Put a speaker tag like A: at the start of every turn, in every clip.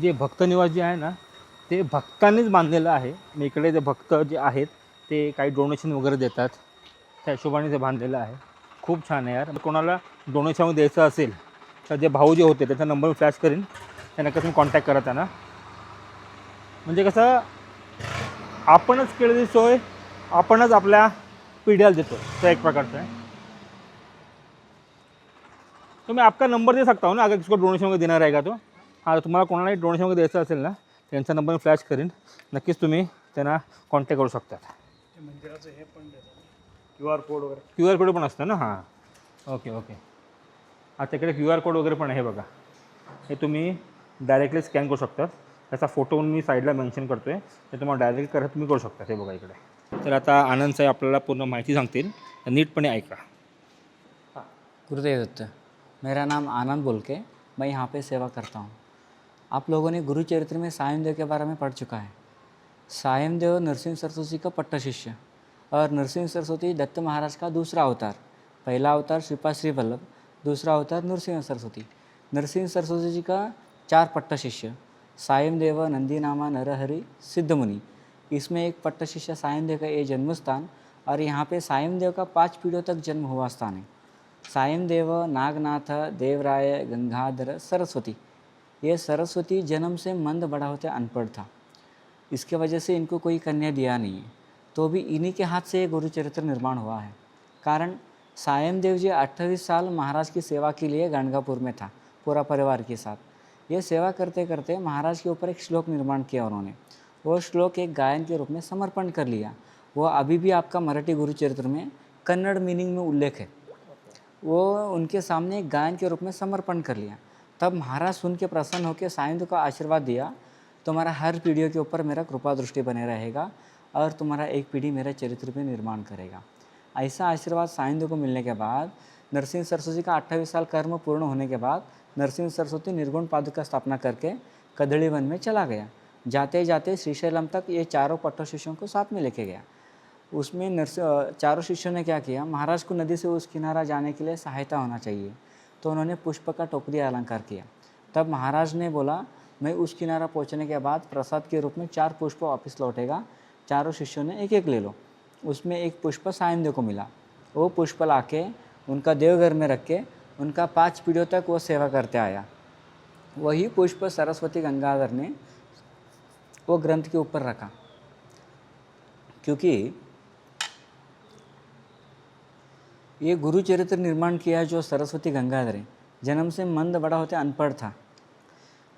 A: जे भक्त निवास जे आहे ना ते भक्तांनीच बांधलेलं आहे. आणि इकडे जे भक्त जे आहेत ते काही डोनेशन वगैरे देतात, त्या हिशोबाने ते बांधलेलं आहे. खूप छान आहे यार. कोणाला डोनेशन द्यायचं असेल तर जे भाऊ जे होते त्याचा नंबर फ्लॅश करीन, त्यांना कसं कॉन्टॅक्ट करा त्यांना. म्हणजे कसं आपणच केलेली सोय आपणच आपल्या पिढ्याला देतो, तो एक प्रकारचा आहे. तो मैं आपका नंबर दे सकता हूँ ना, अगर किसको डोनेशन वगैरे देना रहेगा तो. हाँ, तुम्हाला कोणालाही डोनेशन वगैरे द्यायचं असेल ना, त्यांचा नंबर मी फ्लॅश करीन, नक्कीच तुम्ही त्यांना कॉन्टॅक्ट करू शकता.
B: मंदिराचं हे पण देतात QR कोड वगैरे.
A: QR कोड पण असतं ना. हां, ओके ओके. आता इकडे QR कोड वगैरे पण आहे बघा. हे तुम्ही डायरेक्टली स्कॅन करू शकता. त्याचा फोटो मी साईडला मेन्शन करतो आहे, ते तुम्हाला डायरेक्ट करत तुम्ही करू शकता. हे बघा इकडे. तर आता आनंद साहेब आपल्याला पूर्ण माहिती सांगतील, नीटपणे ऐका.
C: गुरुदेव दत्त। मेरा नाम आनंद बोल के मैं यहाँ पे सेवा करता हूँ। आप लोगों ने गुरु चरित्र में सायमदेव के बारे में पढ़ चुका है। सायमदेव नरसिंह सरस्वती का पट्टा शिष्य और नरसिंह सरस्वती दत्त महाराज का दूसरा अवतार। पहला अवतार श्रीपाद श्री वल्लभ, दूसरा अवतार नरसिंह सरस्वती। नरसिंह सरस्वती जी का 4 पट्टा शिष्य, सायमदेव, नंदीनामा, नरहरि, सिद्धमुनि। इसमें एक पट्टा शिष्य सायमदेव का ये जन्मस्थान और यहाँ पे सायमदेव का 5 पीढ़ियों तक जन्म हुआ स्थान है। सायमदेव, नागनाथ, देवराय, गंगाधर, सरस्वती। ये सरस्वती जन्म से मंद बड़ा होते अनपढ़ था, इसके वजह से इनको कोई कन्या दिया नहीं है, तो भी इन्हीं के हाथ से ये गुरुचरित्र निर्माण हुआ है। कारण सायमदेव जी 28 साल महाराज की सेवा के लिए गाणगापुर में था, पूरा परिवार के साथ। ये सेवा करते करते महाराज के ऊपर एक श्लोक निर्माण किया उन्होंने। वो श्लोक एक गायन के रूप में समर्पण कर लिया। वो अभी भी आपका मराठी गुरुचरित्र में कन्नड़ मीनिंग में उल्लेख है। वो उनके सामने एक गायन के रूप में समर्पण कर लिया। तब महाराज सुन के प्रसन्न होकर सायमदेव का आशीर्वाद दिया, तुम्हारा हर पीढ़ियों के ऊपर मेरा कृपा दृष्टि बने रहेगा और तुम्हारा एक पीढ़ी मेरे चरित्र में निर्माण करेगा। ऐसा आशीर्वाद सायमदेव को मिलने के बाद नरसिंह सरस्वती का 28 साल कर्म पूर्ण होने के बाद नरसिंह सरस्वती निर्गुण पादुका स्थापना करके कदली वन में चला गया। जाते जाते श्रीशैलम तक ये चारों पट्टा शिष्यों को साथ में लेके गया। उसमें चारों शिष्यों ने क्या किया, महाराज को नदी से उस किनारा जाने के लिए सहायता होना चाहिए, तो उन्होंने पुष्प का टोकरी अलंकार किया। तब महाराज ने बोला, मैं उस किनारा पहुंचने के बाद प्रसाद के रूप में 4 पुष्प वापस लौटेगा, चारों शिष्यों ने एक एक ले लो। उसमें एक पुष्प सायमदेव को मिला। वो पुष्प लाके उनका देवघर में रख के उनका 5 पीढ़ियों तक वो सेवा करते आया। वही पुष्प सरस्वती गंगाधर ने वो ग्रंथ के ऊपर रखा, क्योंकि ये गुरुचरित्र निर्माण किया जो सरस्वती गंगाधर है, जन्म से मंद बड़ा होते अनपढ़ था,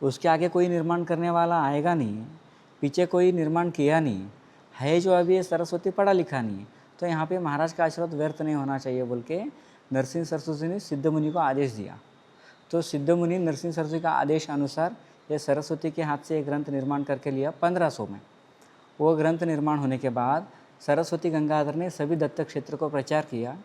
C: उसके आगे कोई निर्माण करने वाला आएगा नहीं है, पीछे कोई निर्माण किया नहीं है जो अभी ये सरस्वती पढ़ा लिखा नहीं है, तो यहाँ पे महाराज का आशीर्वाद व्यर्थ नहीं होना चाहिए बोल के नरसिंह सरस्वती ने सिद्धमुनि को आदेश दिया। तो सिद्धमुनि नरसिंह सरस्वती का आदेश अनुसार ये सरस्वती के हाथ से एक ग्रंथ निर्माण करके लिया 1500 में। वो ग्रंथ निर्माण होने के बाद सरस्वती गंगाधर ने सभी दत्त क्षेत्र को प्रचार किया।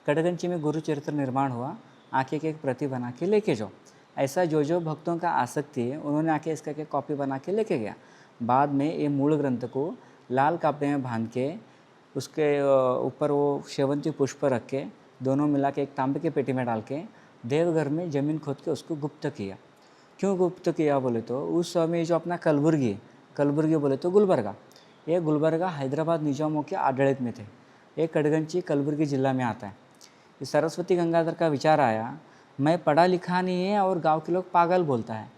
C: कड़गंची में गुरुचरित्र निर्माण हुआ, आके के एक प्रति बना के लेके जाओ। ऐसा जो भक्तों का आसक्ति है उन्होंने आके इसका के कॉपी बना के लेके गया। बाद में ये मूल ग्रंथ को लाल कपड़े में बांध के उसके ऊपर वो शेवंती पुष्प रख के दोनों मिला के एक तांबे के पेटी में डाल के देवघर में ज़मीन खोद के उसको गुप्त किया। क्यों गुप्त किया बोले तो उस समय जो अपना कलबुर्गी बोले तो गुलबर्गा, ये गुलबर्गा हैदराबाद निजामों के आडಳಿत में थे। ये कड़गंची कलबुर्गी जिला में आता है। इस सरस्वती गंगाधर का विचार आया, मैं पढ़ा लिखा नहीं है और गांव के लोग पागल बोलता है,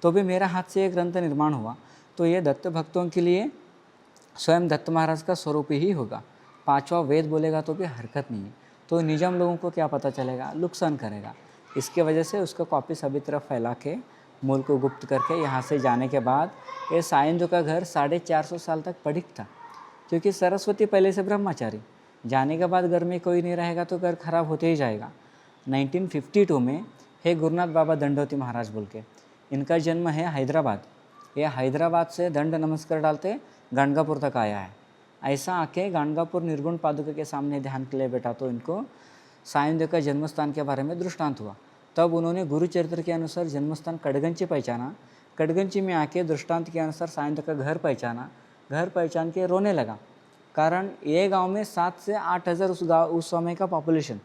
C: तो भी मेरा हाथ से एक ग्रंथ निर्माण हुआ, तो ये दत्त भक्तों के लिए स्वयं दत्त महाराज का स्वरूप ही होगा। 5वां वेद बोलेगा तो भी हरकत नहीं है, तो निजाम लोगों को क्या पता चलेगा, नुकसान करेगा। इसके वजह से उसका कॉपी सभी तरफ फैला के मूल को गुप्त करके यहाँ से जाने के बाद ये सायमदेव का घर 450 साल तक पड़िक था, क्योंकि सरस्वती पहले से ब्रह्मचारी, जाने के बाद घर में कोई नहीं रहेगा तो घर खराब होते ही जाएगा। 1952 में है गुरुनाथ बाबा दंडोती महाराज बोल के, इनका जन्म है हैदराबाद। ये हैदराबाद से दंड नमस्कार डालते गाणगापुर तक आया है। ऐसा आके गाणगापुर निर्गुण पादुका के सामने ध्यान के लिए बैठा तो इनको सायमदेव का जन्मस्थान के बारे में दृष्टांत हुआ। तब उन्होंने गुरुचरित्र के अनुसार जन्मस्थान कड़गंची पहचाना। कड़गंची में आके दृष्टांत के अनुसार सायमदेव का घर पहचाना। घर पहचान के रोने लगा, कारण ये गांव में 7 से 8 हज़ार उस समय का पॉपुलेशन,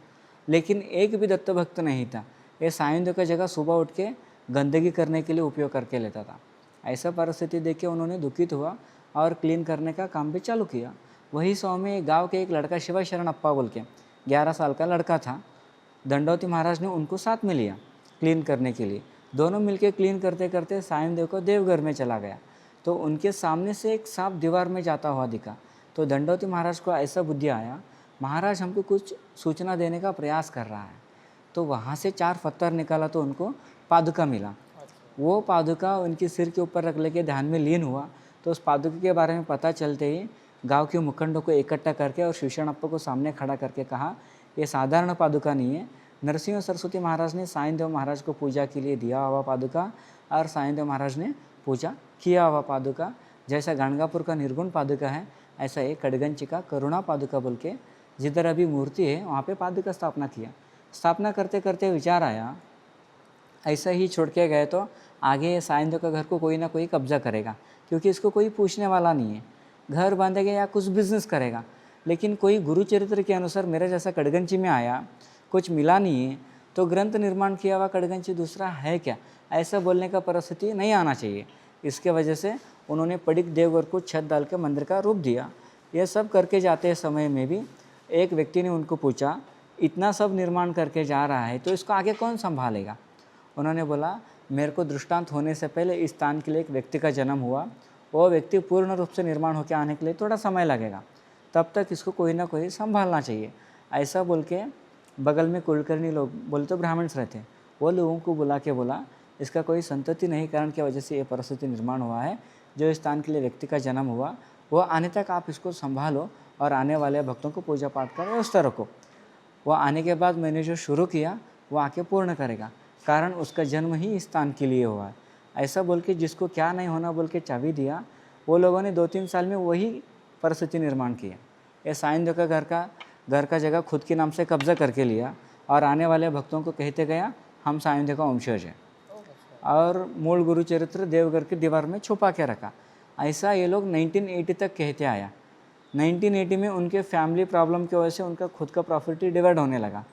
C: लेकिन एक भी दत्त भक्त नहीं था। ये सायमदेव का जगह सुबह उठ के गंदगी करने के लिए उपयोग करके लेता था। ऐसा परिस्थिति देख के उन्होंने दुखित हुआ और क्लीन करने का काम भी चालू किया। वही समय में गांव के एक लड़का शिवा शरण अप्पा बोल के 11 साल का लड़का था। दंडौती महाराज ने उनको साथ में लिया क्लीन करने के लिए। दोनों मिलकर क्लीन करते करते सायन देव को देवघर में चला गया तो उनके सामने से एक सांप दीवार में जाता हुआ दिखा। तो दंडौती महाराज को ऐसा बुद्धि आया, महाराज हमको कुछ सूचना देने का प्रयास कर रहा है। तो वहाँ से 4 पत्थर निकाला तो उनको पादुका मिला। वो पादुका उनके सिर के ऊपर रख लेके ध्यान में लीन हुआ। तो उस पादुका के बारे में पता चलते ही गांव के मुखंडों को इकट्ठा करके और शिवशरणप्पा को सामने खड़ा करके कहा, ये साधारण पादुका नहीं है, नरसिंह और सरस्वती महाराज ने साईं देव महाराज को पूजा के लिए दिया हुआ पादुका और साईं देव महाराज ने पूजा किया हुआ पादुका। जैसा गाणगापुर का निर्गुण पादुका है, ऐसा एक कड़गंची का करुणा पादुका बोल के जिधर अभी मूर्ति है वहाँ पे पादुका स्थापना किया। स्थापना करते करते विचार आया, ऐसा ही छोड़ के गए तो आगे साईं देव का घर को कोई ना कोई कब्जा करेगा, क्योंकि इसको कोई पूछने वाला नहीं है। घर बांधेगा या कुछ बिजनेस करेगा, लेकिन कोई गुरु चरित्र के अनुसार मेरे जैसा कड़गंची में आया, कुछ मिला नहीं है, तो ग्रंथ निर्माण किया हुआ कड़गंची दूसरा है क्या, ऐसा बोलने का परिस्थिति नहीं आना चाहिए। इसके वजह से उन्होंने पडिक देवघर को छत डाल के मंदिर का रूप दिया। यह सब करके जाते समय में भी एक व्यक्ति ने उनको पूछा, इतना सब निर्माण करके जा रहा है तो इसको आगे कौन संभालेगा। उन्होंने बोला, मेरे को दृष्टांत होने से पहले इस स्थान के लिए एक व्यक्ति का जन्म हुआ, वो व्यक्ति पूर्ण रूप से निर्माण होकर आने के लिए थोड़ा समय लगेगा, तब तक इसको कोई ना कोई संभालना चाहिए। ऐसा बोल के बगल में कुलकर्णी लोग बोले तो ब्राह्मण्स रहते, वो लोगों को बुला के बोला, इसका कोई संतति नहीं कारण की वजह से ये परिस्थिति निर्माण हुआ है। जो इस स्थान के लिए व्यक्ति का जन्म हुआ वो आने तक आप इसको संभालो और आने वाले भक्तों को पूजा पाठ का व्यवस्था रखो। वो आने के बाद मैंने जो शुरू किया वो आके पूर्ण करेगा, कारण उसका जन्म ही इस स्थान के लिए हुआ है। ऐसा बोल के जिसको क्या नहीं होना बोल के चाबी दिया, वो लोगों ने 2-3 साल में वही परिस्थिति निर्माण किया। ये साईं देव का घर का जगह खुद के नाम से कब्जा करके लिया और आने वाले भक्तों को कहते गया, हम साईं देव का वंशज है, और मूल गुरु चरित्र देवघर की दीवार में छुपा के रखा। ऐसा ये लोग 1980 तक कहते आया। 1980 में उनके फैमिली प्रॉब्लम की वजह से उनका खुद का प्रॉपर्टी डिवाइड होने लगा।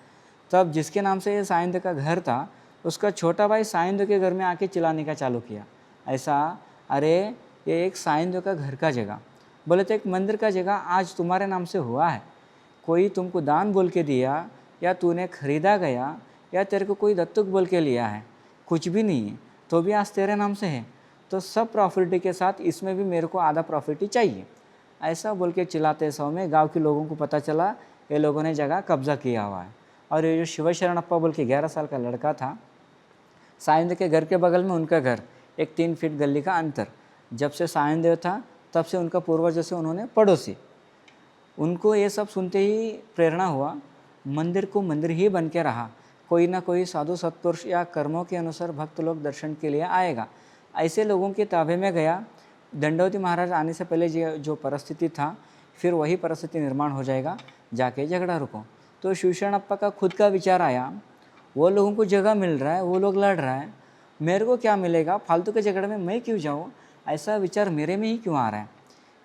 C: तब जिसके नाम से ये साईं देव का घर था, उसका छोटा भाई साईं देव के घर में आके चिल्लाने का चालू किया, ऐसा, अरे ये एक साईं देव का घर का जगह, बोले तो एक मंदिर का जगह आज तुम्हारे नाम से हुआ है, कोई तुमको दान बोल के दिया या तूने खरीदा गया या तेरे को कोई दत्तक बोल के लिया है, कुछ भी नहीं है, तो भी आज तेरे नाम से है, तो सब प्रॉपर्टी के साथ इसमें भी मेरे को आधा प्रॉपर्टी चाहिए। ऐसा बोल के चिल्लाते समय में गांव के लोगों को पता चला ये लोगों ने जगह कब्जा किया हुआ है। और ये जो शिव शरणप्पा बोल के 11 साल का लड़का था, साईं देव के घर के बगल में उनका घर, एक 3 फीट गली का अंतर। जब से साईं देव था तब से उनका पूर्वजों से उन्होंने पड़ोसी। उनको ये सब सुनते ही प्रेरणा हुआ, मंदिर को मंदिर ही बन के रहा, कोई ना कोई साधु सत्पुरुष या कर्मों के अनुसार भक्त लोग दर्शन के लिए आएगा। ऐसे लोगों के ताबे में गया। दंडौती महाराज आने से पहले जो परिस्थिति था, फिर वही परिस्थिति निर्माण हो जाएगा, जाके झगड़ा रुको। तो शिवशरणप्पा का खुद का विचार आया, वो लोगों को जगह मिल रहा है, वो लोग लड़ रहा है, मेरे को क्या मिलेगा, फालतू के झगड़े में मैं क्यों जाऊँ, ऐसा विचार मेरे में ही क्यों आ रहा है।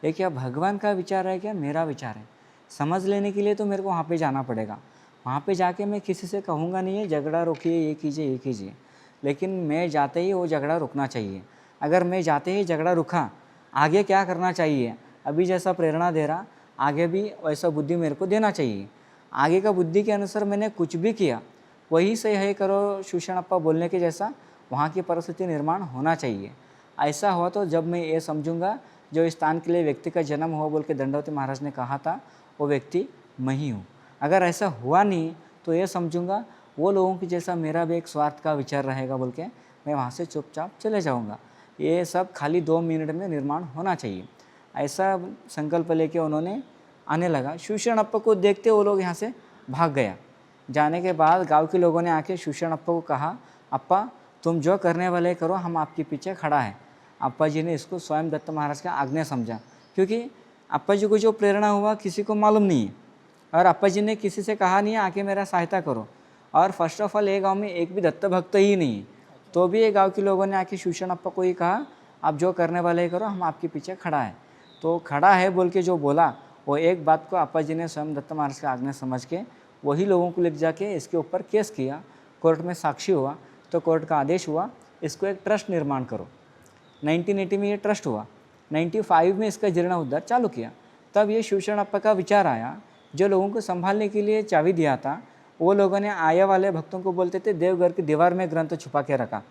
C: ये क्या भगवान का विचार है, क्या मेरा विचार है, समझ लेने के लिए तो मेरे को वहाँ पे जाना पड़ेगा। वहाँ पे जाके मैं किसी से कहूँगा नहीं है झगड़ा रोकिए, ये कीजिए, लेकिन मैं जाते ही वो झगड़ा रुकना चाहिए। अगर मैं जाते ही झगड़ा रुका, आगे क्या करना चाहिए, अभी जैसा प्रेरणा दे रहा, आगे भी वैसा बुद्धि मेरे को देना चाहिए। आगे का बुद्धि के अनुसार मैंने कुछ भी किया, वही से है करो शिवशरणप्पा बोलने के जैसा वहाँ की परिस्थिति निर्माण होना चाहिए। ऐसा हुआ तो जब मैं ये समझूंगा जो इस स्थान के लिए व्यक्ति का जन्म हुआ बोल के दंडौती महाराज ने कहा था, वो व्यक्ति मैं ही हूँ। अगर ऐसा हुआ नहीं तो ये समझूंगा वो लोगों की जैसा मेरा भी एक स्वार्थ का विचार रहेगा बोल के मैं वहाँ से चुपचाप चले जाऊँगा। ये सब खाली 2 मिनट में निर्माण होना चाहिए, ऐसा संकल्प लेके उन्होंने आने लगा। शिवशरणप्पा को देखते वो लोग यहाँ से भाग गया। जाने के बाद गांव के लोगों ने आके शिवशरणप्पा को कहा, अप्पा तुम जो करने वाले करो, हम आपके पीछे खड़ा है। अप्पा जी ने इसको स्वयं दत्त महाराज का आज्ञा समझा, क्योंकि अप्पा जी को जो प्रेरणा हुआ किसी को मालूम नहीं है, और अप्पा जी ने किसी से कहा नहीं है आके मेरा सहायता करो। और फर्स्ट ऑफ ऑल ये गांव में एक भी दत्त भक्त ही नहीं है, तो भी ये गांव के लोगों ने आके शिवशरणप्पा को ही कहा, आप जो करने वाले करो, हम आपके पीछे खड़ा है। तो खड़ा है बोल के जो बोला, वो एक बात को अप्पा जी ने स्वयं दत्त महाराज का आज्ञा समझ के वही लोगों को ले जाके इसके ऊपर केस किया। कोर्ट में साक्षी हुआ तो कोर्ट का आदेश हुआ, इसको एक ट्रस्ट निर्माण करो। 1980 में ये ट्रस्ट हुआ, 95 में इसका जीर्णोद्धार चालू किया। तब ये शिवशरणप्पा का विचार आया, जो लोगों को संभालने के लिए चाबी दिया था, वो लोगों ने आए वाले भक्तों को बोलते थे देवघर की दीवार में ग्रंथ छुपा के रखा।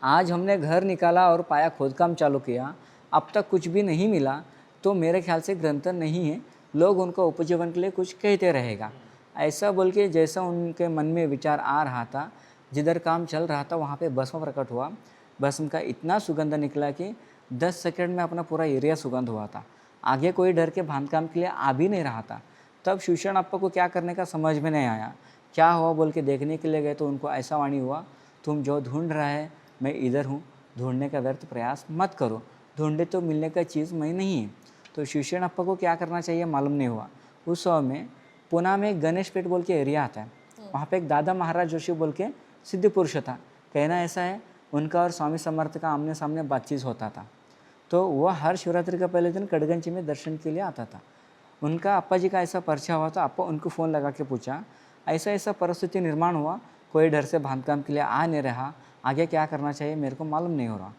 C: आज हमने घर निकाला और पाया खोदकाम चालू किया, अब तक कुछ भी नहीं मिला, तो मेरे ख्याल से ग्रंथ नहीं है, लोग उनका उपजीवन के लिए कुछ कहते रहेगा। ऐसा बोल के जैसा उनके मन में विचार आ रहा था, जिधर काम चल रहा था वहाँ पे भस्म प्रकट हुआ। भस्म का इतना सुगंध निकला कि 10 सेकंड में अपना पूरा एरिया सुगंध हुआ था। आगे कोई डर के बांधकाम के लिए आ भी नहीं रहा था। तब शिवशरणप्पा को क्या करने का समझ में नहीं आया। क्या हुआ बोल के देखने के लिए गए तो उनको ऐसा वाणी हुआ, तुम जो ढूंढ रहा है मैं इधर हूँ, ढूंढने का व्यर्थ प्रयास मत करो, ढूंढे तो मिलने का चीज़ मैं नहीं है। तो शिवशरणप्पा को क्या करना चाहिए मालूम नहीं हुआ। उस समय में पुणे में गणेश पेट बोल के एरिया आता है, वहाँ पे एक दादा महाराज जोशी बोल के सिद्ध पुरुष था। कहना ऐसा है, उनका और स्वामी समर्थ का आमने सामने बातचीत होता था। तो वह हर शिवरात्रि का पहले दिन कड़गंची में दर्शन के लिए आता था। उनका अप्पा जी का ऐसा परिचय हुआ, तो अप्पा उनको फ़ोन लगा के पूछा, ऐसा ऐसा परिस्थिति निर्माण हुआ, कोई डर से बांधकाम के लिए आ नहीं रहा, आगे क्या करना चाहिए मेरे को मालूम नहीं हो रहा।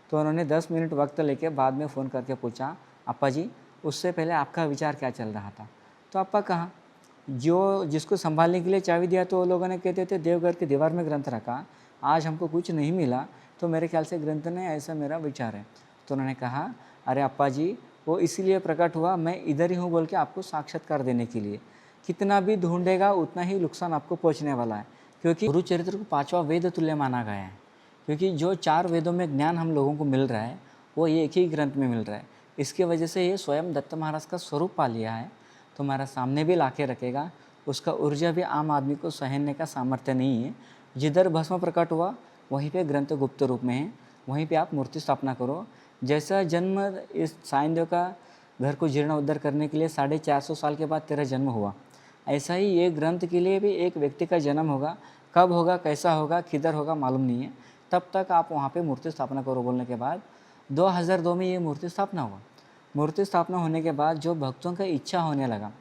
C: तो उन्होंने 10 मिनट वक्त लेके बाद में फ़ोन करके पूछा, अप्पा जी उससे पहले आपका विचार क्या चल रहा था। तो अप्पा कहा, जो जिसको संभालने के लिए चाबी दिया तो वो लोगों ने कहते थे देवघर की दीवार में ग्रंथ रखा, आज हमको कुछ नहीं मिला, तो मेरे ख्याल से ग्रंथ ने, ऐसा मेरा विचार है। तो उन्होंने कहा, अरे अप्पा जी वो इसीलिए प्रकट हुआ, मैं इधर ही हूँ बोल के आपको साक्षात्कार देने के लिए। कितना भी ढूंढेगा उतना ही नुकसान आपको पहुँचने वाला है, क्योंकि गुरु चरित्र को 5वां वेद तुल्य माना गया है। क्योंकि जो 4 वेदों में ज्ञान हम लोगों को मिल रहा है वो एक ही ग्रंथ में मिल रहा है। इसकी वजह से ये स्वयं दत्त महाराज का स्वरूप पा लिया है, तुम्हारा सामने भी ला के रखेगा। उसका ऊर्जा भी आम आदमी को सहने का सामर्थ्य नहीं है। जिधर भस्म प्रकट हुआ वहीं पे ग्रंथ गुप्त रूप में है, वहीं पे आप मूर्ति स्थापना करो। जैसा जन्म इस साईं देव का घर को जीर्णोद्धार करने के लिए 450 साल के बाद तेरा जन्म हुआ, ऐसा ही ये ग्रंथ के लिए भी एक व्यक्ति का जन्म होगा। कब होगा, कैसा होगा, किधर होगा मालूम नहीं है। तब तक आप वहाँ पे मूर्ति स्थापना करो। बोलने के बाद 2002 में ये मूर्ति स्थापना हुआ। मूर्ति स्थापना होने के बाद जो भक्तों का इच्छा होने लगा,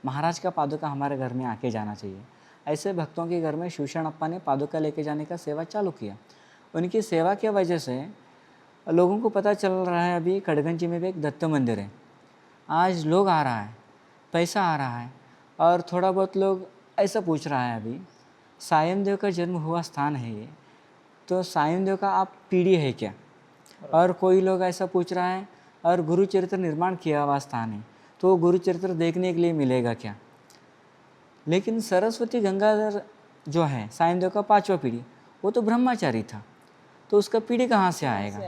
C: महाराज का पादुका हमारे घर में आके जाना चाहिए, ऐसे भक्तों के घर में शिवशरणप्पा ने पादुका लेके जाने का सेवा चालू किया। उनकी सेवा की वजह से लोगों को पता चल रहा है अभी कड़गंजी में भी एक दत्त मंदिर है। आज लोग आ रहा है, पैसा आ रहा है, और थोड़ा बहुत लोग ऐसा पूछ रहा है अभी साईं देव का जन्म हुआ स्थान है ये, तो साईं देव का आप पीढ़ी है क्या। और कोई लोग ऐसा पूछ रहा है और गुरु चरित्र निर्माण किया हुआ स्थान है, तो गुरु चरित्र देखने के लिए मिलेगा क्या। लेकिन सरस्वती गंगाधर जो है साईं देव का 5वां पीढ़ी, वो तो ब्रह्मचारी था, तो उसका पीढ़ी कहाँ से आएगा।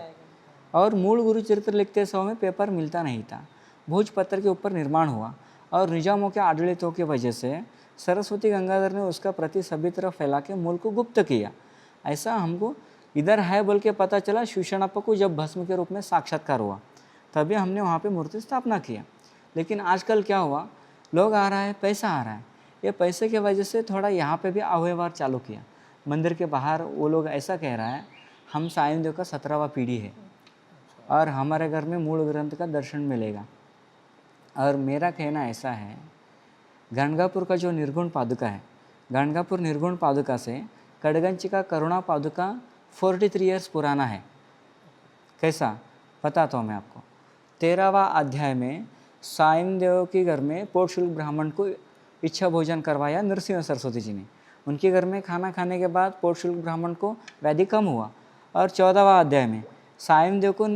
C: और मूल गुरु चरित्र लिखते समय में पेपर मिलता नहीं था, भोजपत्र के ऊपर निर्माण हुआ, और निजामों के आडಳಿतों की वजह से सरस्वती गंगाधर ने उसका प्रति सभी तरफ फैला के मूल को गुप्त किया। ऐसा हमको इधर है बोल के पता चला शिवशरणप्पा को जब भस्म के रूप में साक्षात्कार हुआ, तभी हमने वहाँ पे मूर्ति स्थापना किया। लेकिन आजकल क्या हुआ, लोग आ रहा है, पैसा आ रहा है, ये पैसे की वजह से थोड़ा यहाँ पे भी अव्यवहार चालू किया। मंदिर के बाहर वो लोग ऐसा कह रहा है, हम साईं देव का 17वां पीढ़ी है और हमारे घर में मूल ग्रंथ का दर्शन मिलेगा। और मेरा कहना ऐसा है, गाणगापुर का जो निर्गुण पादुका है, गाणगापुर निर्गुण पादुका से कड़गंची का करुणा पादुका 43 ईयर्स पुराना है। कैसा बताता हूँ मैं आपको। 13वां अध्याय में साईं देव के घर में पोटशुल्क ब्राह्मण को इच्छा भोजन करवाया नरसिंह सरस्वती जी ने। उनके घर में खाना खाने के बाद पोटशुल्क ब्राह्मण को व्याधि कम हुआ। और 14वां अध्याय में साईं देव को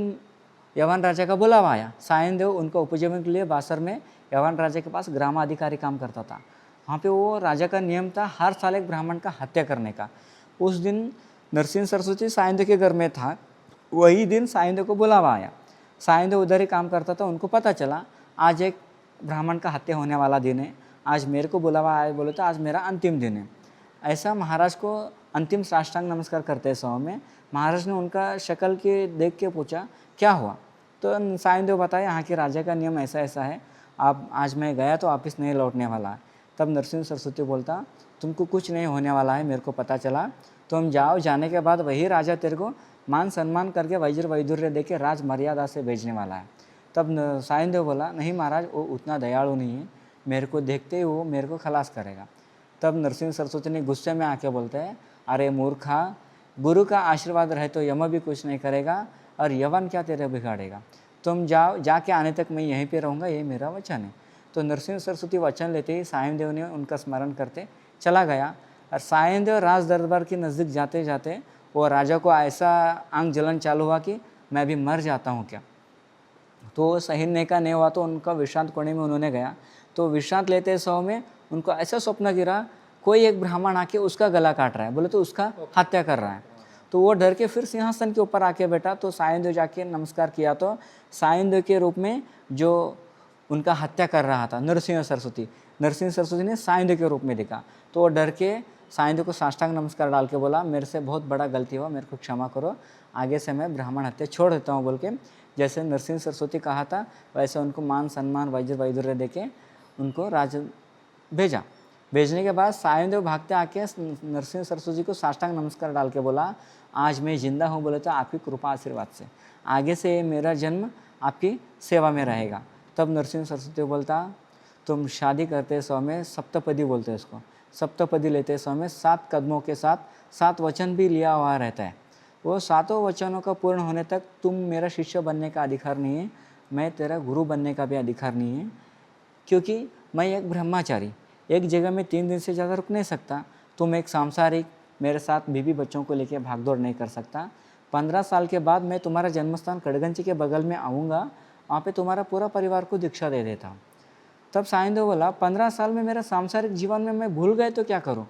C: यवन राजा का बुलावा आया। साईं देव उनका उपजीवन के लिए बासर में यवन राजा के पास ग्रामाधिकारी काम करता था। वहाँ पे वो राजा का नियम था हर साल एक ब्राह्मण का हत्या करने का। उस दिन नरसिंह सरस्वती साईं देव के घर में था, वही दिन साईं देव को बुलावा आया। साईं देव उधर ही काम करता था, उनको पता चला आज एक ब्राह्मण का हत्या होने वाला दिन है, आज मेरे को बुलावा आया, बोले तो आज मेरा अंतिम दिन है। ऐसा महाराज को अंतिम साष्टांग नमस्कार करते समय में महाराज ने उनका शक्ल के देख के पूछा क्या हुआ। तो साईं देव बताया यहाँ के राजा का नियम ऐसा ऐसा है, आप आज मैं गया तो वापस नहीं लौटने वाला है। तब नरसिंह सरस्वती बोलता तुमको कुछ नहीं होने वाला है, मेरे को पता चला, तुम जाओ, जाने के बाद वही राजा तेरे को मान सम्मान करके वज्र वैदुर्य दे के राज मर्यादा से भेजने वाला है। तब साईं देव बोला नहीं महाराज, वो उतना दयालु नहीं है, मेरे को देखते ही वो मेरे को खलास करेगा। तब नरसिंह सरस्वती ने गुस्से में आके बोलते हैं, अरे मूर्खा, गुरु का आशीर्वाद रहे तो यम भी कुछ नहीं करेगा और यवन क्या तेरे बिगाड़ेगा, तुम जाओ, जाके आने तक मैं यहीं पे रहूँगा, ये मेरा वचन है। तो नरसिंह सरस्वती वचन लेते ही सायन देव ने उनका स्मरण करते चला गया। और सायन देव राज दरबार के नज़दीक जाते जाते वो राजा को ऐसा आंख जलन चालू हुआ कि मैं भी मर जाता हूँ क्या। तो सहिने का नहीं हुआ तो उनका विश्रांत कोने में उन्होंने गया। तो विश्रांत लेते समय में उनको ऐसा स्वप्न गिरा, कोई एक ब्राह्मण आके उसका गला काट रहा है, बोले तो उसका हत्या कर रहा है। तो वो डर के फिर सिंहासन के ऊपर आके बैठा। तो सायन देव जाके नमस्कार किया तो सायन देव के रूप में जो उनका हत्या कर रहा था नरसिंह सरस्वती ने सायन देव के रूप में देखा। तो वो डर के सायन देव को साष्टांग नमस्कार डाल के बोला, मेरे से बहुत बड़ा गलती हुआ, मेरे को क्षमा करो, आगे से मैं ब्राह्मण हत्या छोड़ देता हूँ बोल के जैसे नरसिंह सरस्वती कहा था वैसे उनको मान सम्मान वज्र वैदुर्य दे के उनको राज भेजा। भेजने के बाद सायन देव भागते आके नरसिंह सरस्वती को साष्टांग नमस्कार डाल के बोला, आज मैं जिंदा हूँ बोले तो आपकी कृपा आशीर्वाद से, आगे से मेरा जन्म आपकी सेवा में रहेगा। तब नरसिंह सरस्वती बोलता, तुम शादी करते समय सप्तपदी बोलते हैं इसको, सप्तपदी लेते समय 7 कदमों के साथ 7 वचन भी लिया हुआ रहता है। वो 7 वचनों का पूर्ण होने तक तुम मेरा शिष्य बनने का अधिकार नहीं है, मैं तेरा गुरु बनने का भी अधिकार नहीं है, क्योंकि मैं एक ब्रह्मचारी एक जगह में 3 दिन से ज़्यादा रुक नहीं सकता। तुम एक सांसारिक मेरे साथ बीवी बच्चों को लेकर भागदौड़ नहीं कर सकता। 15 साल के बाद मैं तुम्हारा जन्मस्थान कड़गंची के बगल में आऊँगा, वहाँ पे तुम्हारा पूरा परिवार को दीक्षा दे देता हूँ। तब सायन देव बोला, 15 साल में मेरा सांसारिक जीवन में मैं भूल गए तो क्या करूँ।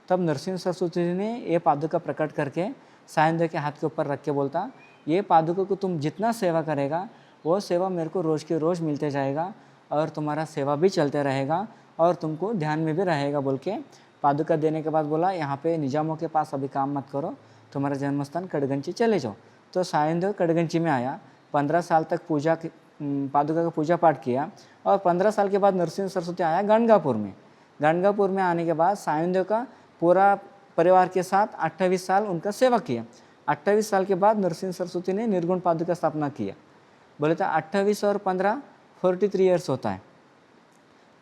C: तब नरसिंह सरस्वती ने ये पादुका प्रकट करके सायन देव के हाथ के ऊपर रख के बोलता, ये पादुका को तुम जितना सेवा करेगा वो सेवा मेरे को रोज़ के रोज़ मिलते जाएगा और तुम्हारा सेवा भी चलते रहेगा और तुमको ध्यान में भी रहेगा बोल के पादुका देने के बाद बोला, यहाँ पे निजामों के पास अभी काम मत करो, तुम्हारा जन्मस्थान कड़गंची चले जाओ। तो सायन देव कड़गंची में आया, 15 साल तक पादुका का पूजा पाठ किया और 15 साल के बाद नरसिंह सरस्वती आया गणगापुर में। गणगापुर में आने के बाद सायन देव का पूरा परिवार के साथ 28 साल उनका सेवा किया। 28 साल के बाद नरसिंह सरस्वती ने निर्गुण पादुका स्थापना किया। बोले तो 28 और 15 43 ईयर्स होता है।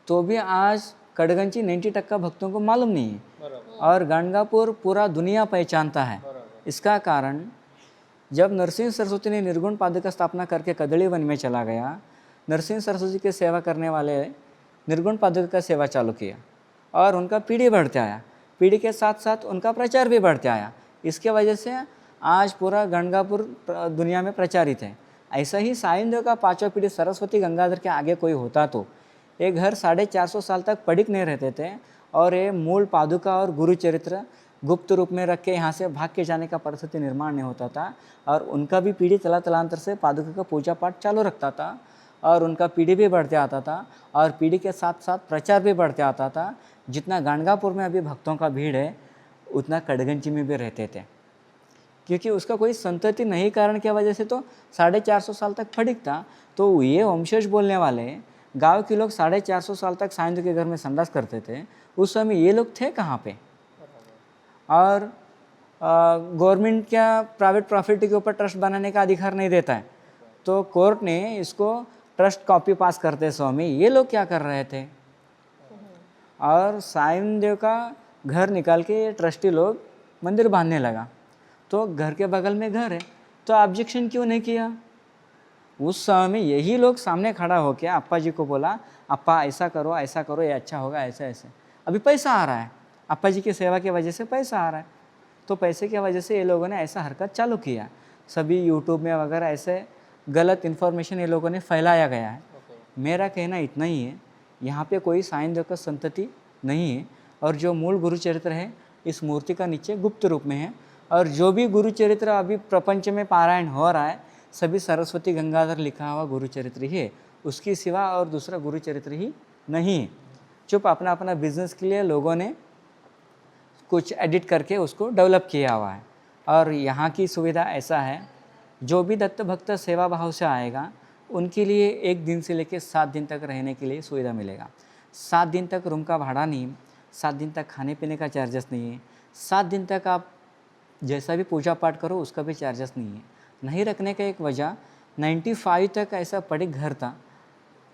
C: तो भी आज कड़गंची 90% भक्तों को मालूम नहीं है और गणगापुर पूरा दुनिया पहचानता है। इसका कारण जब नरसिंह सरस्वती ने निर्गुण पादुका स्थापना करके कदली वन में चला गया, नरसिंह सरस्वती की सेवा करने वाले निर्गुण पादुका का सेवा चालू किया और उनका पीढ़ी बढ़ते आया, पीढ़ी के साथ साथ उनका प्रचार भी बढ़ते आया। इसके वजह से आज पूरा गणगापुर दुनिया में प्रचारित है। ऐसा ही सायन देव का 5वां पीढ़ी सरस्वती गंगाधर के आगे कोई होता तो ये घर 450 साल तक पड़िक नहीं रहते थे और ये मूल पादुका और गुरु चरित्र गुप्त रूप में रख के यहाँ से भाग के जाने का परिस्थिति निर्माण नहीं होता था और उनका भी पीढ़ी तलांतर से पादुका का पूजा पाठ चालू रखता था और उनका पीढ़ी भी बढ़ते आता था और पीढ़ी के साथ साथ प्रचार भी बढ़ते आता था। जितना गणगापुर में अभी भक्तों का भीड़ है उतना कड़गंची में भी रहते थे, क्योंकि उसका कोई संतति नहीं कारण की वजह से तो 450 साल तक पड़िक था। तो ये वंशज बोलने वाले गांव के लोग 450 साल तक सायन देव के घर में संडास करते थे। उस समय ये लोग थे कहाँ पे। और गवर्नमेंट क्या प्राइवेट प्रॉपर्टी के ऊपर ट्रस्ट बनाने का अधिकार नहीं देता है, तो कोर्ट ने इसको ट्रस्ट कॉपी पास करते समय ये लोग क्या कर रहे थे और सायन देव का घर निकाल के ये ट्रस्टी लोग मंदिर बांधने लगा। तो घर के बगल में घर है तो ऑब्जेक्शन क्यों नहीं किया। उस समय में यही लोग सामने खड़ा होकर अप्पा जी को बोला, अप्पा ऐसा करो ये अच्छा होगा, ऐसे ऐसे। अभी पैसा आ रहा है, अप्पा जी की सेवा की वजह से पैसा आ रहा है, तो पैसे की वजह से ये लोगों ने ऐसा हरकत चालू किया। सभी यूट्यूब में वगैरह ऐसे गलत इन्फॉर्मेशन ये लोगों ने फैलाया गया है। मेरा कहना इतना ही है, यहाँ पे कोई सायन देव का संतति नहीं है और जो मूल गुरु चरित्र है इस मूर्ति का नीचे गुप्त रूप में है और जो भी गुरु चरित्र अभी प्रपंच में पारायण हो रहा है सभी सरस्वती गंगाधर लिखा हुआ गुरु चरित्र ही है, उसकी सिवा और दूसरा गुरु चरित्र ही नहीं है। चुप अपना अपना बिजनेस के लिए लोगों ने कुछ एडिट करके उसको डेवलप किया हुआ है। और यहाँ की सुविधा ऐसा है, जो भी दत्त भक्त सेवा भाव से आएगा उनके लिए 1 दिन से लेकर 7 दिन तक रहने के लिए सुविधा मिलेगा। 7 दिन तक रूम का भाड़ा नहीं, 7 दिन तक खाने पीने का चार्जेस नहीं है, 7 दिन तक आप जैसा भी पूजा पाठ करो उसका भी चार्जेस नहीं है। नहीं रखने का एक वजह 95 तक ऐसा पड़िक घर था।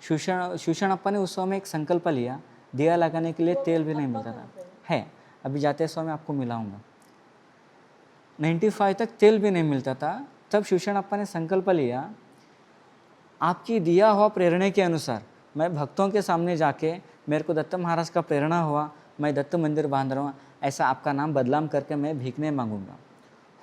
C: शूषणप्पा ने उस समय एक संकल्प लिया, दिया लगाने के लिए तेल भी नहीं मिलता था। है अभी जाते समय आपको मिलाऊंगा। 95 तक तेल भी नहीं मिलता था तब शिवशरणप्पा ने संकल्प लिया, आपकी दिया हुआ प्रेरणा के अनुसार मैं भक्तों के सामने जाके, मेरे को दत्त महाराज का प्रेरणा हुआ, मैं दत्त मंदिर बांध रहा हूँ, ऐसा आपका नाम बदनाम करके मैं भीख नहीं मांगूंगा।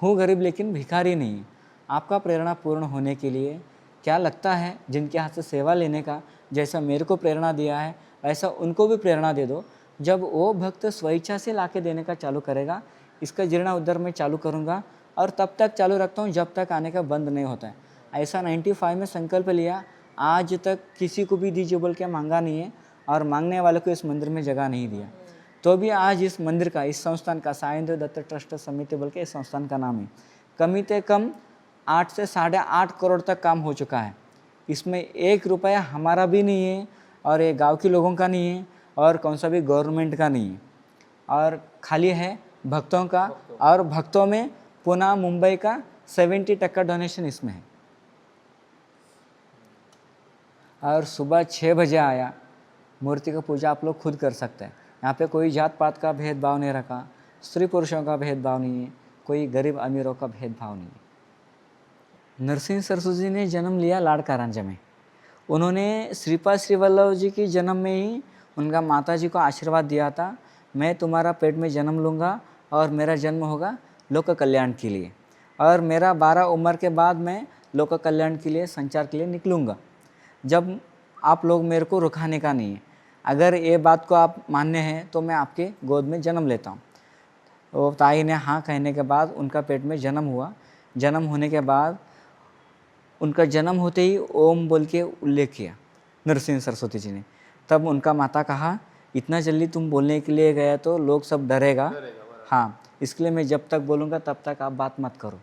C: हूँ गरीब लेकिन भिखारी नहीं। आपका प्रेरणा पूर्ण होने के लिए क्या लगता है, जिनके हाथ से सेवा लेने का जैसा मेरे को प्रेरणा दिया है वैसा उनको भी प्रेरणा दे दो। जब वो भक्त स्वेच्छा से लाके देने का चालू करेगा, इसका जीर्णोद्धार मैं चालू करूँगा और तब तक चालू रखता हूँ जब तक आने का बंद नहीं होता है। ऐसा 95 में संकल्प लिया। आज तक किसी को भी दीजिए बोल के मांगा नहीं है और मांगने वाले को इस मंदिर में जगह नहीं दिया। तो भी आज इस मंदिर का, इस संस्थान का, सायेंद्र दत्त ट्रस्ट समिति बोल के इस संस्थान का नाम है, कम से कम 8 से 8.5 करोड़ तक काम हो चुका है। इसमें 1 रुपया हमारा भी नहीं है और ये गांव के लोगों का नहीं है और कौन सा भी गवर्नमेंट का नहीं है, और खाली है भक्तों का। और भक्तों में पुणे मुंबई का 70% डोनेशन इसमें है। और सुबह 6 बजे आया, मूर्ति का पूजा आप लोग खुद कर सकते हैं। यहाँ पे कोई जात पात का भेदभाव नहीं रखा, स्त्री पुरुषों का भेदभाव नहीं है, कोई गरीब अमीरों का भेदभाव नहीं है। नरसिंह सरस्वती जी ने जन्म लिया लाड़कारांजा में। उन्होंने श्रीपाद श्री वल्लभ जी की जन्म में ही उनका माता जी को आशीर्वाद दिया था, मैं तुम्हारा पेट में जन्म लूँगा और मेरा जन्म होगा लोक कल्याण के लिए, और मेरा 12 उम्र के बाद मैं लोक कल्याण के लिए, संचार के लिए निकलूँगा। जब आप लोग मेरे को रुकाने का नहीं है, अगर ये बात को आप मानने हैं तो मैं आपके गोद में जन्म लेता हूँ। वो ताई ने हाँ कहने के बाद उनका पेट में जन्म हुआ। जन्म होने के बाद उनका जन्म होते ही ओम बोल के उल्लेख किया नरसिंह सरस्वती जी ने। तब उनका माता कहा, इतना जल्दी तुम बोलने के लिए गया तो लोग सब डरेगा, हाँ, इसके लिए मैं जब तक बोलूँगा तब तक आप बात मत करो।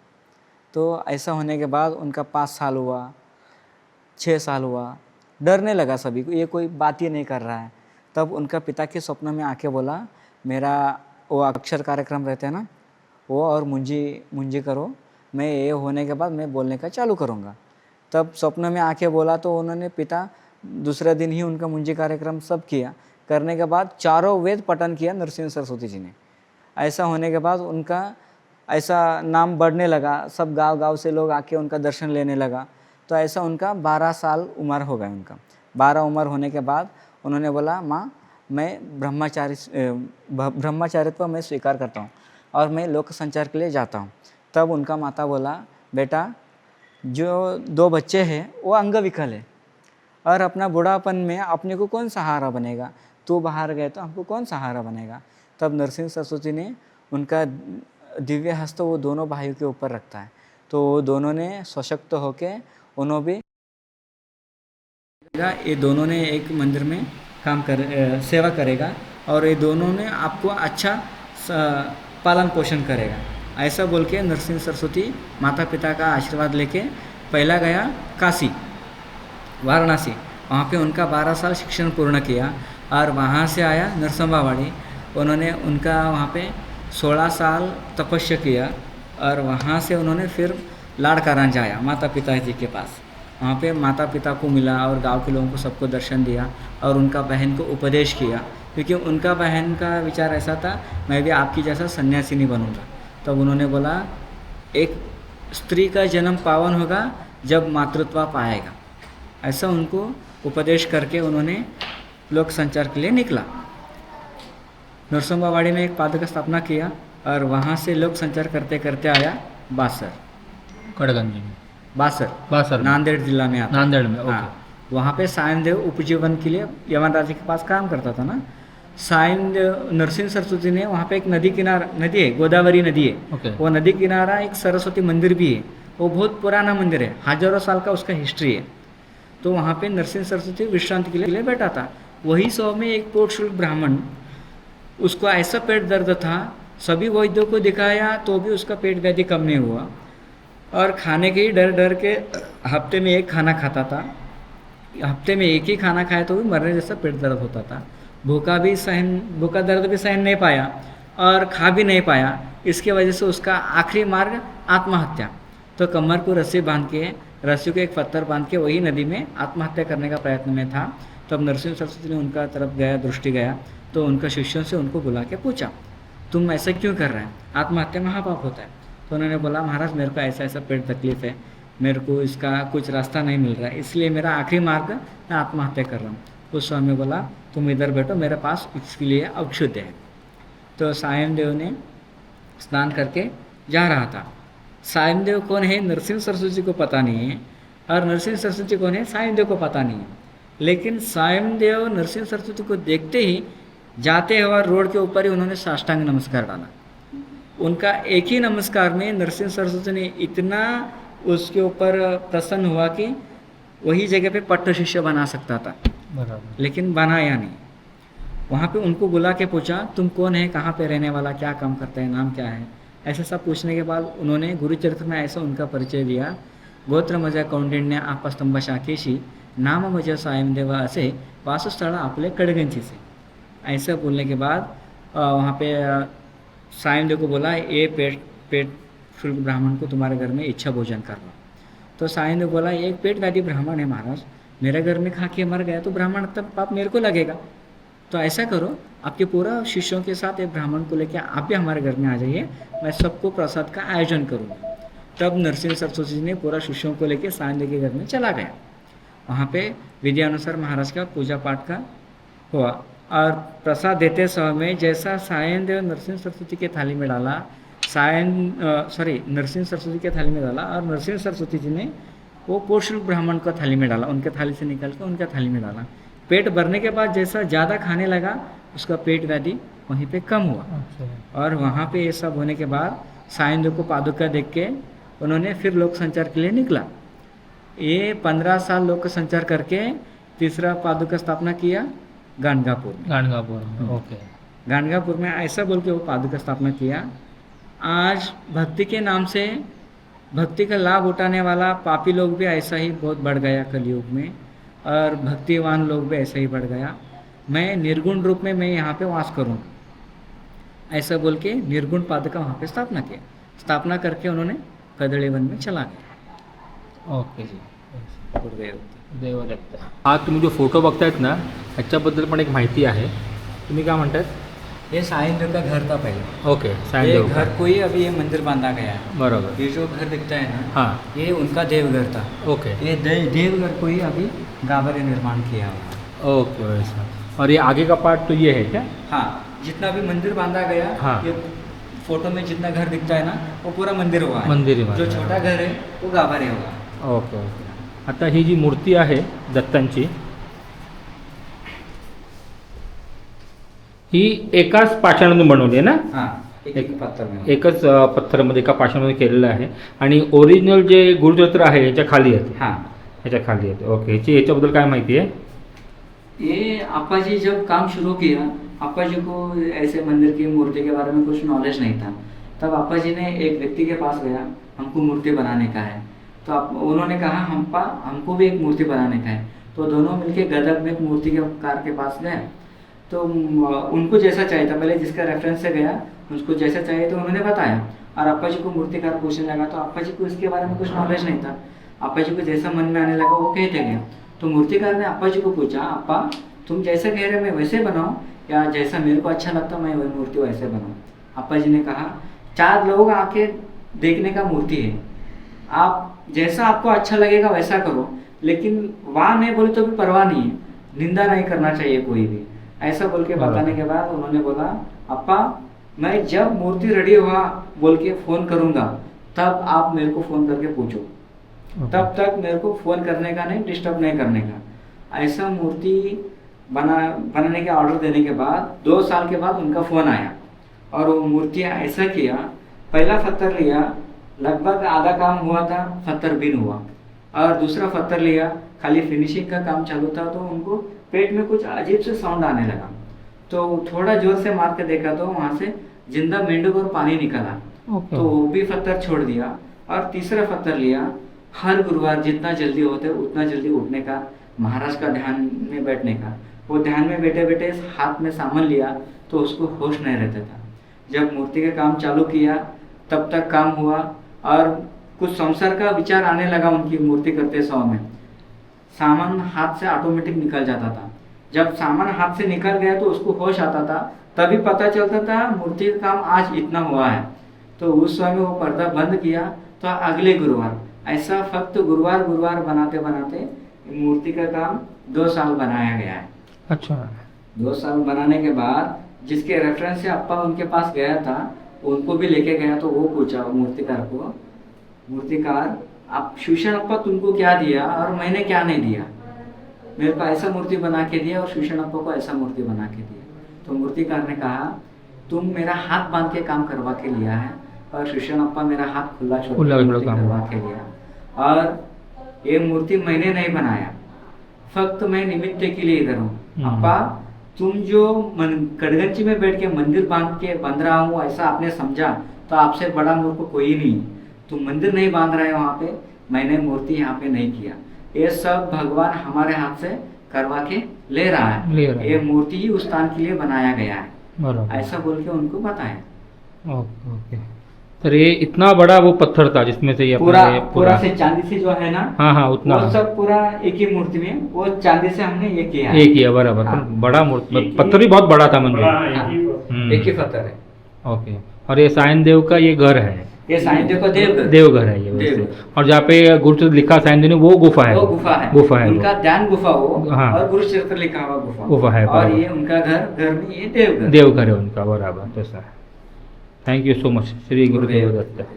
C: तो ऐसा होने के बाद उनका 5 साल हुआ, 6 साल हुआ, डरने लगा सभी को, ये कोई बात ही नहीं कर रहा है। तब उनका पिता के स्वप्न में आके बोला, मेरा वो अक्षर कार्यक्रम रहते हैं ना, वो और मुंजी करो, मैं ये होने के बाद मैं बोलने का चालू करूँगा। तब स्वप्न में आके बोला तो उन्होंने पिता दूसरे दिन ही उनका मुंजी कार्यक्रम सब किया। करने के बाद 4 वेद पठन किया नरसिंह सरस्वती जी ने। ऐसा होने के बाद उनका ऐसा नाम बढ़ने लगा, सब गांव से लोग आके उनका दर्शन लेने लगा। तो ऐसा उनका 12 साल उम्र हो गया। उनका 12 उम्र होने के बाद उन्होंने बोला, माँ मैं ब्रह्मचारित्व मैं स्वीकार करता हूँ और मैं लोक संचार के लिए जाता हूँ। तब उनका माता बोला, बेटा जो 2 बच्चे हैं वो अंगविकल है और अपना बुढ़ापन में अपने को कौन सहारा बनेगा, तू बाहर गए तो हमको कौन सहारा बनेगा। तब नरसिंह सरस्वती ने उनका दिव्य हस्त वो दोनों भाइयों के ऊपर रखता है। तो वो दोनों ने सशक्त होके उन्होंने भी, ये दोनों ने एक मंदिर में सेवा करेगा और ये दोनों ने आपको अच्छा पालन पोषण करेगा। ऐसा बोल के नरसिंह सरस्वती माता पिता का आशीर्वाद लेके पहला गया काशी, वाराणसी। वहाँ पे उनका 12 साल शिक्षण पूर्ण किया और वहाँ से आया नरसंबावाड़ी। उन्होंने उनका वहाँ पे 16 साल तपस्या किया और वहाँ से उन्होंने फिर लाड़कारांजा आया माता पिता जी के पास। वहाँ पे माता पिता को मिला और गांव के लोगों को सबको दर्शन दिया और उनका बहन को उपदेश किया, क्योंकि उनका बहन का विचार ऐसा था, मैं भी आपकी जैसा सन्यासी नहीं बनूंगा। तब उन्होंने बोला, एक स्त्री का जन्म पावन होगा जब मातृत्व पाएगा। ऐसा उनको उपदेश करके उन्होंने लोक संचार के लिए निकला। नरसंबावाड़ी में एक पाद का स्थापना किया और वहाँ से लोक संचार करते करते आया बासर,
A: कड़गंज में,
C: बासर नांदेड़ जिला में आता।
A: नांदेड़ में, ओके।
C: हाँ, वहाँ पे सायनदेव उपजीवन के लिए यमन राजा के पास काम करता था ना। सायनदेव नरसिंह सरस्वती ने वहाँ पे एक नदी है, गोदावरी नदी है,
A: ओके।
C: वो नदी किनारा एक सरस्वती मंदिर भी है। वो बहुत पुराना मंदिर है, हजारों साल का उसका हिस्ट्री है। तो वहाँ पे नरसिंह सरस्वती विश्रांति के लिए बैठा था। वही 100 में एक पोटशुल्क ब्राह्मण, उसको ऐसा पेट दर्द था, सभी वैद्यों को दिखाया तो भी उसका पेट व्याधि कम नहीं हुआ और खाने के ही डर के हफ्ते में एक खाना खाता था। हफ्ते में एक ही खाना खाया तो भी मरने जैसा पेट दर्द होता था। भूखा दर्द भी सहन नहीं पाया और खा भी नहीं पाया। इसके वजह से उसका आखिरी मार्ग आत्महत्या। तो कमर को रस्सी बांध के, रस्सी को एक पत्थर बांध के वही नदी में आत्महत्या करने का प्रयत्न में था। तब नरसिंह सरस्वती ने उनका तरफ दृष्टि गया तो उनका शिष्यों से उनको बुला के पूछा, तुम ऐसा क्यों कर रहे हैं, आत्महत्या महापाप होता है। तो उन्होंने बोला महाराज मेरे को ऐसा ऐसा पेट तकलीफ है, मेरे को इसका कुछ रास्ता नहीं मिल रहा है, इसलिए मेरा आखिरी मार्ग मैं आत्महत्या कर रहा हूँ। उस स्वामी बोला तुम इधर बैठो, मेरे पास इसके लिए औषध है। तो सायन देव ने स्नान करके जा रहा था। सायन देव कौन है नरसिंह सरस्वती को पता नहीं है, और नरसिंह सरस्वती कौन है सायन देव को पता नहीं है। लेकिन सायन देव नरसिंह सरस्वती को देखते ही जाते हुए रोड के ऊपर ही उन्होंने साष्टांग नमस्कार डाला। उनका एक ही नमस्कार में नरसिंह सरस्वती ने इतना उसके ऊपर प्रसन्न हुआ कि वही जगह पे पट्ट शिष्य बना सकता था,
A: बराबर।
C: लेकिन बनाया नहीं। वहाँ पे उनको बुला के पूछा तुम कौन है, कहाँ पे रहने वाला, क्या काम करते हैं, नाम क्या है, ऐसा सब पूछने के बाद उन्होंने गुरुचरित्र में ऐसा उनका परिचय दिया। गोत्र माझ्या कौंडिण्य आपस्तंभ शाखेशी, नाम माझ्या सायमदेव असे, वासस्थळ आपले कडगंची से। ऐसा बोलने के बाद वहाँ पे सायमदेव को बोला ये पेट शुल्क ब्राह्मण को तुम्हारे घर में इच्छा भोजन करना। तो सायमदेव बोला एक पेट व्याधि ब्राह्मण है महाराज, मेरे घर में खा के मर गया तो ब्राह्मण तब पाप मेरे को लगेगा। तो ऐसा करो आपके पूरा शिष्यों के साथ एक ब्राह्मण को लेकर आप भी हमारे घर में आ जाइए, मैं सबको प्रसाद का आयोजन करूँगा। तब नरसिंह सरस्वती जी ने पूरा शिष्यों को लेकर सायमदेव के घर में चला गया। वहाँ पे विधि अनुसार महाराज का पूजा पाठ का हुआ, और प्रसाद देते समय में जैसा सायन देव नरसिंह सरस्वती के थाली में डाला, नरसिंह सरस्वती के थाली में डाला, और नरसिंह सरस्वती जी ने वो पोषुल ब्राह्मण का थाली में डाला, उनके थाली से निकल कर उनका थाली में डाला। पेट भरने के बाद जैसा ज़्यादा खाने लगा उसका पेट व्याधि वहीं पे कम हुआ।
A: अच्छा।
C: और वहाँ पे ये सब होने के बाद सायन देव को पादुका देख के उन्होंने फिर लोक संचार के लिए निकला। ये 15 साल लोक संचार करके तीसरा पादुका स्थापना किया गाणगापुर में।
A: गाणगापुर में, ओके।
C: गाणगापुर में ऐसा बोल के वो पादुका स्थापना किया। आज भक्ति के नाम से भक्ति का लाभ उठाने वाला पापी लोग भी ऐसा ही बहुत बढ़ गया कलयुग में, और भक्तिवान लोग भी ऐसा ही बढ़ गया। मैं निर्गुण रूप में मैं यहाँ पे वास करूँ, ऐसा बोल के निर्गुण पादुका वहाँ पे स्थापना किया। स्थापना करके उन्होंने कदळीवन में चला गया।
A: ओके जी।
C: गुरुदेव
A: देवदत्त। आज तुम्ही जो फोटो बघतायत ना ह्याच्याबद्दल पण एक माहिती आहे, तुम्ही काय म्हणतात?
C: ये सायन देव का घर था पहले।
A: ओके,
C: ये
A: सायनदेव का।
C: घर को ही अभी ये मंदिर बांधा गया है।
A: बरोबर।
C: ये जो घर दिखता है ना,
A: हाँ,
C: ये उनका देवघर था।
A: ओके
C: ये देवघर को ही अभी गाबर ने निर्माण किया हुआ है।
A: ओके वैसा। और ये आगे का पार्ट तो ये है क्या?
C: हाँ, जितना भी मंदिर बांधा गया,
A: हाँ।
C: ये फोटो में जितना घर दिखता है ना वो पूरा मंदिर हुआ है।
A: मंदिर ही
C: जो
A: बांधा है।
C: छोटा घर है वो गाभारे हुआ।
A: Okay okay. आता ही जी मूर्ती आहे दत्तांची, ही एकाच पाषाणातून बनवली आहे ना?
C: हाँ, एक पत्थर में।
A: एकच पत्थरामध्ये एका पाषाणामध्ये केलेलं आहे, आणि ओरिजिनल जे गुरुचरित्र आहे ह्याच्या खाली येते।
C: हाँ,
A: ह्याच्या खाली येते। ओके, ह्याच्याबद्दल काय माहिती आहे?
C: ये अप्पा जी जब काम शुरू किया, अप्पा जी को ऐसे मंदिर की मूर्ति के बारे में कुछ नॉलेज नहीं था। तब अप्पा जी ने एक व्यक्ति के पास गया, हमको मूर्ति बनाने का है। तो उन्होंने कहा हमको भी एक मूर्ति बनाने का है। तो दोनों मिलके गदग में एक मूर्ति के कार के पास गए। तो उनको जैसा चाहिए था, पहले जिसका रेफरेंस से गया उसको जैसा चाहिए तो उन्होंने बताया, और अप्पा जी को मूर्तिकार पूछने लगा तो अप्पा जी को इसके बारे में कुछ नॉलेज नहीं था। अप्पा जी को जैसा मन में आने लगा वो कहते गए। तो मूर्तिकार ने अप्पा जी को पूछा, अप्पा तुम जैसा कह रहे मैं वैसे बनाऊँ, या जैसा मेरे को अच्छा लगता मैं वही मूर्ति वैसे बनाऊँ? अप्पा जी ने कहा 4 लोग आके देखने का मूर्ति है, आप जैसा आपको अच्छा लगेगा वैसा करो, लेकिन वाह नहीं बोले तो भी परवाह नहीं है, निंदा नहीं करना चाहिए कोई भी। ऐसा बोल के बताने के बाद उन्होंने बोला, अप्पा मैं जब मूर्ति रेडी हुआ बोल के फ़ोन करूँगा तब आप मेरे को फ़ोन करके पूछो, तब तक मेरे को फ़ोन करने का नहीं, डिस्टर्ब नहीं करने का। ऐसा मूर्ति बनाने के ऑर्डर देने के बाद 2 साल के बाद उनका फ़ोन आया, और वो मूर्ति ऐसा किया, पहला पत्थर लिया, लगभग आधा काम हुआ था, पत्थर बिन हुआ, और दूसरा पत्थर लिया, खाली फिनिशिंग का काम चालू था, तो उनको पेट में कुछ अजीब से साउंड आने लगा। तो थोड़ा जोर से मार के देखा तो वहाँ से जिंदा मेंढक और पानी निकला। तो वो भी पत्थर छोड़ दिया, और तीसरा पत्थर लिया। हर गुरुवार जितना जल्दी होते उतना जल्दी उठने का, महाराज का ध्यान में बैठने का। वो ध्यान में बैठे बैठे हाथ में सामान लिया तो उसको होश नहीं रहता था। जब मूर्ति का काम चालू किया तब तक काम हुआ, और कुछ संसार का विचार आने लगा उनकी मूर्ति करते समय में। सामान हाथ से ऑटोमेटिक निकल जाता था। जब सामान हाथ से निकल गया तो उसको होश आता था, तभी पता चलता था मूर्ति का काम आज इतना हुआ है। तो उस समय वो पर्दा बंद किया तो अगले गुरुवार, ऐसा फक्त गुरुवार गुरुवार बनाते बनाते मूर्ति का काम 2 साल बनाया गया है।
A: अच्छा
C: 2 साल बनाने के बाद जिसके रेफरेंस से अप्पा उनके पास गया था, उनको भी लेके गया तो वो पूछा मूर्तिकार को, मूर्तिकार आप शिवशरण अप्पा तुमको क्या दिया और मैंने क्या नहीं दिया, मेरे को ऐसा मूर्ति बना के दिया और शिवशरण अप्पा को ऐसा मूर्ति बना के दिया। तो मूर्तिकार ने कहा तुम मेरा हाथ बांध के काम करवा के लिया है और शिवशरण अप्पा मेरा हाथ खुला छोड़
A: खुला
C: के
A: छोड़
C: मूर्ति
A: काम।
C: करवा के लिया, और ये मूर्ति मैंने नहीं बनाया, फक्त मैं निमित्त के लिए इधर हूँ। अप्पा तुम जो कड़गंची में बैठ के मंदिर बांध रहा हूँ ऐसा आपने समझा, तो आपसे बड़ा मूर्ख कोई नहीं। तुम मंदिर नहीं बांध रहे हो वहाँ पे, मैंने मूर्ति यहाँ पे नहीं किया, ये सब भगवान हमारे हाथ से करवा के ले रहा है, ये मूर्ति ही उस स्थान के लिए बनाया गया है,
A: बरोबर।
C: ऐसा बोल के उनको बताया।
A: Okay okay. तर ये इतना बड़ा वो पत्थर था जिसमें से ये
C: पूरा
A: अपना ये
C: पूरा से चांदी से जो है ना,
A: हाँ हाँ उतना
C: वो सब पूरा एक ही मूर्ति में, वो चांदी से हमने ये किया है।
A: एक ही है बराबर,
C: हाँ।
A: पण बड़ा मूर्ति
B: एक ही-
A: पत्थर भी बहुत बड़ा था म्हणजे।
B: बड़ा एक ही
C: एक ही पत्थर है।
A: ओके। और ये साइन देव का ये घर है,
C: ये साईं देव का देवघर,
A: देवघर है ये वैसे।
C: देवघर।
A: और जहाँ पे गुरुचरित्र लिखा साइन देव ने वो गुफा है,
C: वो गुफा है,
A: गुफा है
C: उनका ध्यान गुफा वो,
A: हाँ।
C: और गुरुचरित्र लिखा हुआ गुफा
A: गुफा है,
C: और
A: बराबर।
C: ये उनका घर में ये देवघर।
A: देवघर है उनका, बराबर तसा है। Thank you so much Shri Gurudev Datta.